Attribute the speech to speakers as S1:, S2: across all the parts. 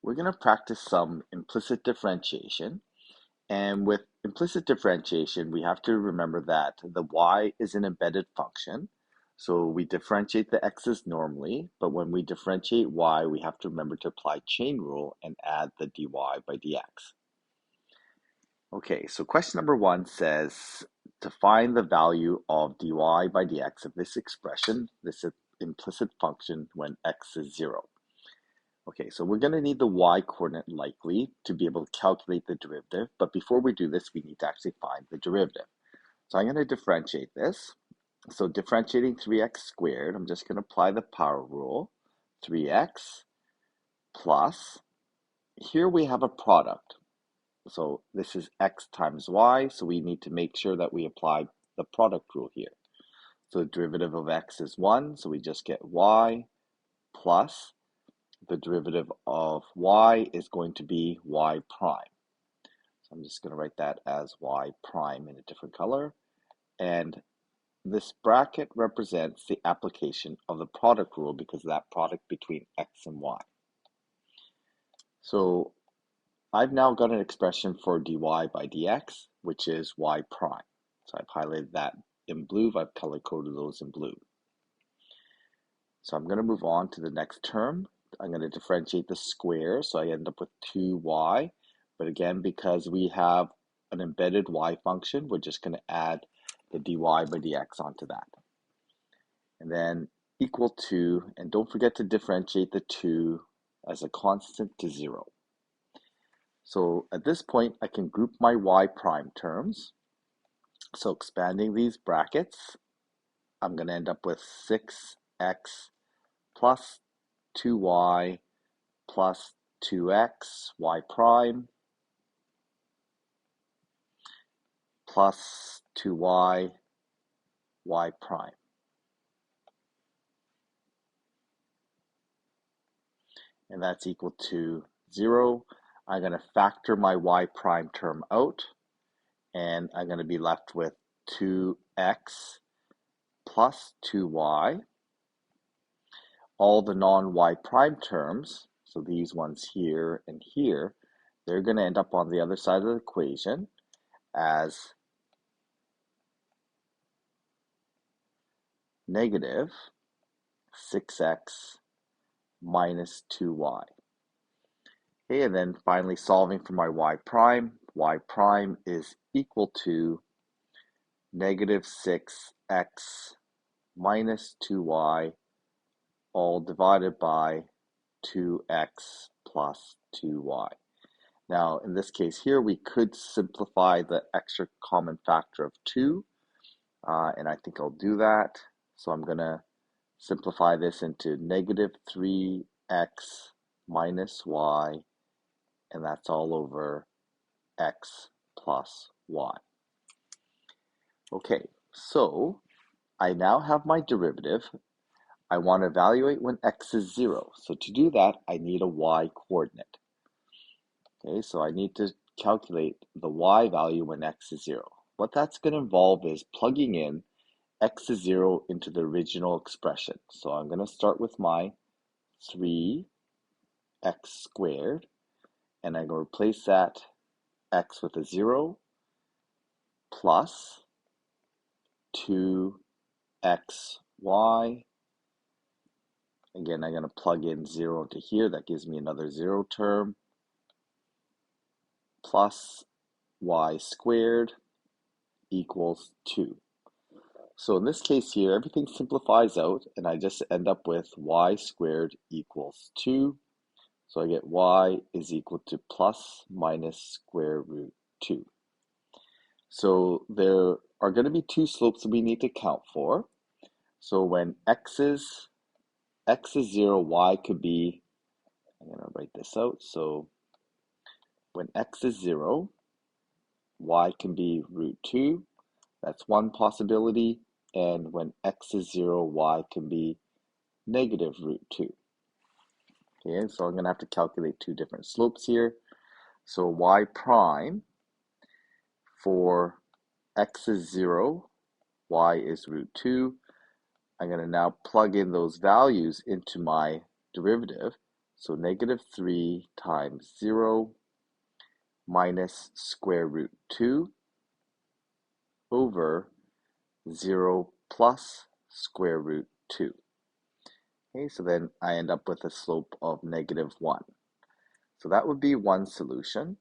S1: We're going to practice some implicit differentiation. And with implicit differentiation, we have to remember that the y is an embedded function. So we differentiate the x's normally, but when we differentiate y, we have to remember to apply chain rule and add the dy by dx. Okay, so question number 1 says to find the value of dy by dx of this expression, this implicit function when x is 0. Okay, so we're going to need the y coordinate likely to be able to calculate the derivative, but before we do this, we need to actually find the derivative. So I'm going to differentiate this. So differentiating 3x squared, I'm just going to apply the power rule, 3x plus, here we have a product. So this is x times y, so we need to make sure that we apply the product rule here. So the derivative of x is 1, so we just get y plus the derivative of y is going to be y prime. So I'm just going to write that as y prime in a different color. And this bracket represents the application of the product rule because of that product between x and y. So I've now got an expression for dy by dx, which is y prime. So I've highlighted that in blue, I've color-coded those in blue. So I'm going to move on to the next term. I'm going to differentiate the square, so I end up with 2y. But again, because we have an embedded y function, we're just going to add the dy by dx onto that. And then equal to, and don't forget to differentiate the 2 as a constant to 0. So at this point, I can group my y prime terms. So expanding these brackets, I'm going to end up with 6x plus 2y plus 2x y prime plus 2y y prime. And that's equal to 0. I'm going to factor my y prime term out, and I'm going to be left with 2x plus 2y. All the non-y prime terms, so these ones here and here, they're going to end up on the other side of the equation as negative 6x minus 2y. Okay, and then finally solving for my y prime is equal to negative 6x minus 2y, all divided by 2x plus 2y. Now, in this case here, we could simplify the extra common factor of 2, and I think I'll do that. So I'm going to simplify this into negative 3x minus y, and that's all over x plus y. Okay, so I now have my derivative. I want to evaluate when x is 0. So to do that, I need a y coordinate. Okay, so I need to calculate the y value when x is 0. What that's going to involve is plugging in x is 0 into the original expression. So I'm going to start with my 3x squared, and I'm going to replace that x with a 0 plus 2xy. Again, I'm going to plug in 0 into here. That gives me another 0 term plus y squared equals 2. So in this case here, everything simplifies out, and I just end up with y squared equals 2. So I get y is equal to plus minus square root 2. So there are going to be two slopes that we need to count for. So when x is 0, y could be, I'm going to write this out. So when x is 0, y can be root 2. That's one possibility. And when x is 0, y can be negative root 2. Okay, so I'm going to have to calculate two different slopes here. So y prime for x is 0, y is root 2. I'm going to now plug in those values into my derivative. So negative 3 times 0 minus square root 2 over 0 plus square root 2. Okay, so then I end up with a slope of negative 1. So that would be one solution.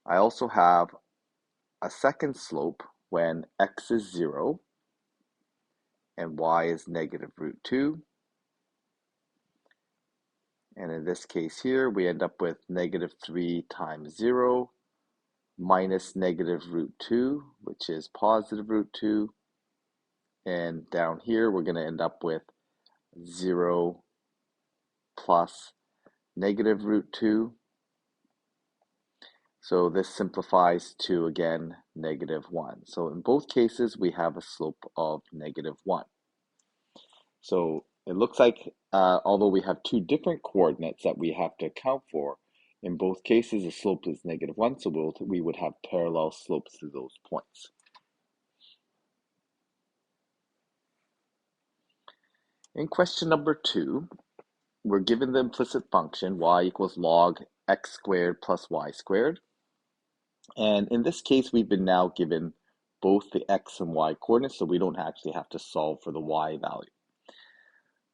S1: I also have a second slope when x is 0 and y is negative root 2. And in this case here, we end up with negative 3 times 0 minus negative root 2, which is positive root 2. And down here, we're going to end up with 0 plus negative root 2. So this simplifies to, again, negative 1. So in both cases, we have a slope of negative 1. So it looks like, although we have two different coordinates that we have to account for, in both cases, the slope is negative 1, so we would have parallel slopes to those points. In question number 2, we're given the implicit function y equals log x squared plus y squared. And in this case, we've been now given both the x and y coordinates, so we don't actually have to solve for the y value.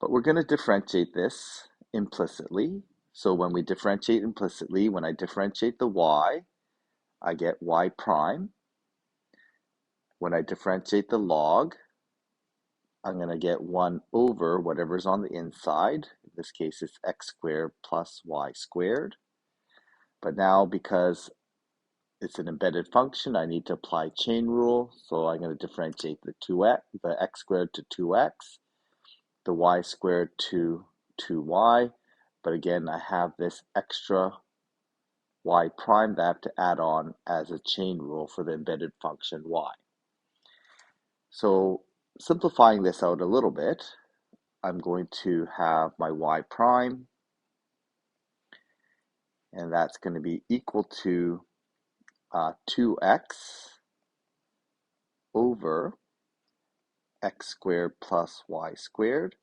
S1: But we're going to differentiate this implicitly. So when we differentiate implicitly, when I differentiate the y, I get y prime. When I differentiate the log, I'm going to get 1 over whatever's on the inside. In this case, it's x squared plus y squared. But now, because it's an embedded function, I need to apply chain rule. So I'm going to differentiate the x squared to 2x, the y squared to 2y. But again, I have this extra y prime that I have to add on as a chain rule for the embedded function y. So simplifying this out a little bit, I'm going to have my y prime, and that's going to be equal to 2x over x squared plus y squared.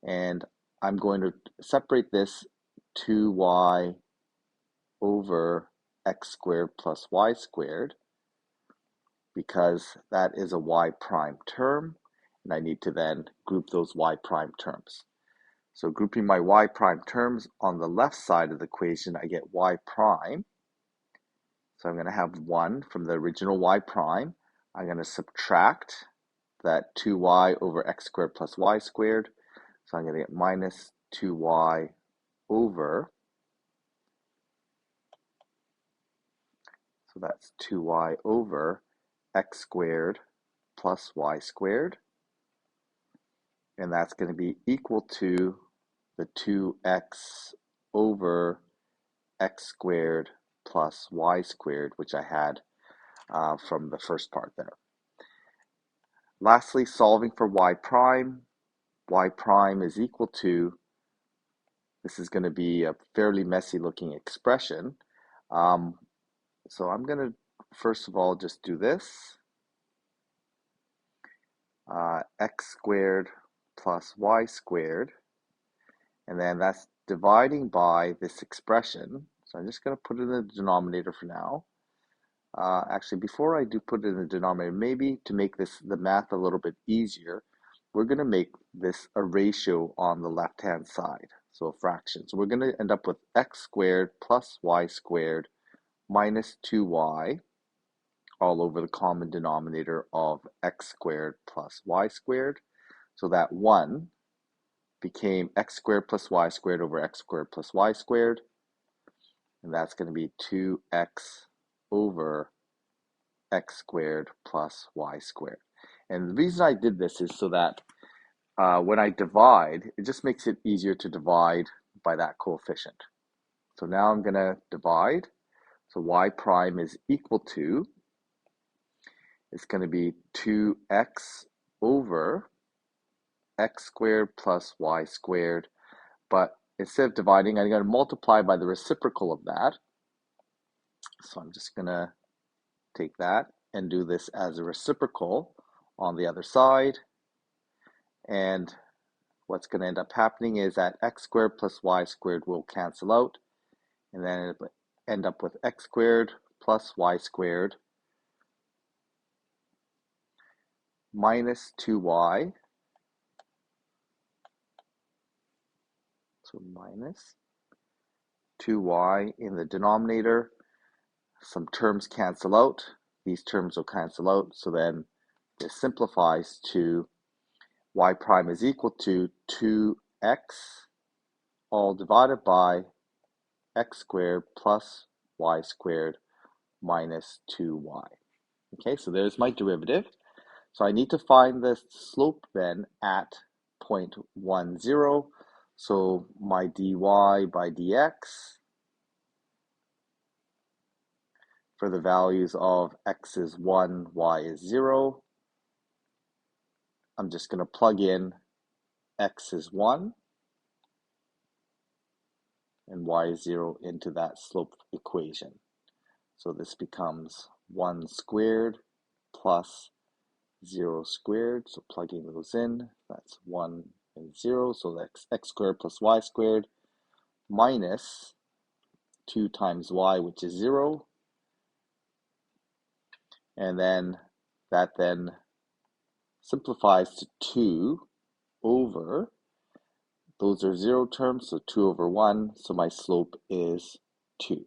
S1: And I'm going to separate this 2y over x squared plus y squared because that is a y prime term, and I need to then group those y prime terms. So grouping my y prime terms on the left side of the equation, I get y prime. So I'm going to have 1 from the original y prime. I'm going to subtract that 2y over x squared plus y squared. So I'm going to get minus 2y over, so that's 2y over x squared plus y squared. And that's going to be equal to the 2x over x squared plus y squared, which I had from the first part there. Lastly, solving for y prime is equal to, this is going to be a fairly messy looking expression. So I'm going to first of all just do this. X squared plus y squared. And then that's dividing by this expression. So I'm just going to put it in the denominator for now. Actually, before I do put it in the denominator, maybe to make the math a little bit easier, we're going to make this a ratio on the left-hand side, so a fraction. So we're going to end up with x squared plus y squared minus 2y all over the common denominator of x squared plus y squared. So that 1 became x squared plus y squared over x squared plus y squared. And that's going to be 2x over x squared plus y squared. And the reason I did this is so that when I divide, it just makes it easier to divide by that coefficient. So now I'm going to divide. So y prime is equal to, it's going to be 2x over x squared plus y squared. But instead of dividing, I'm going to multiply by the reciprocal of that. So I'm just going to take that and do this as a reciprocal on the other side. And what's going to end up happening is that x squared plus y squared will cancel out, and then it'll end up with x squared plus y squared minus 2y, so minus 2y in the denominator. Some terms cancel out. These terms will cancel out, so then this simplifies to y prime is equal to 2x all divided by x squared plus y squared minus 2y. Okay, so there's my derivative. So I need to find the slope then at 0.10. So my dy by dx for the values of x is 1, y is 0. I'm just going to plug in x is 1 and y is 0 into that slope equation. So this becomes 1 squared plus 0 squared. So plugging those in, that's 1 and 0. So that's x squared plus y squared minus 2 times y, which is 0. And then that then simplifies to 2 over, those are 0 terms, so 2 over 1, so my slope is 2.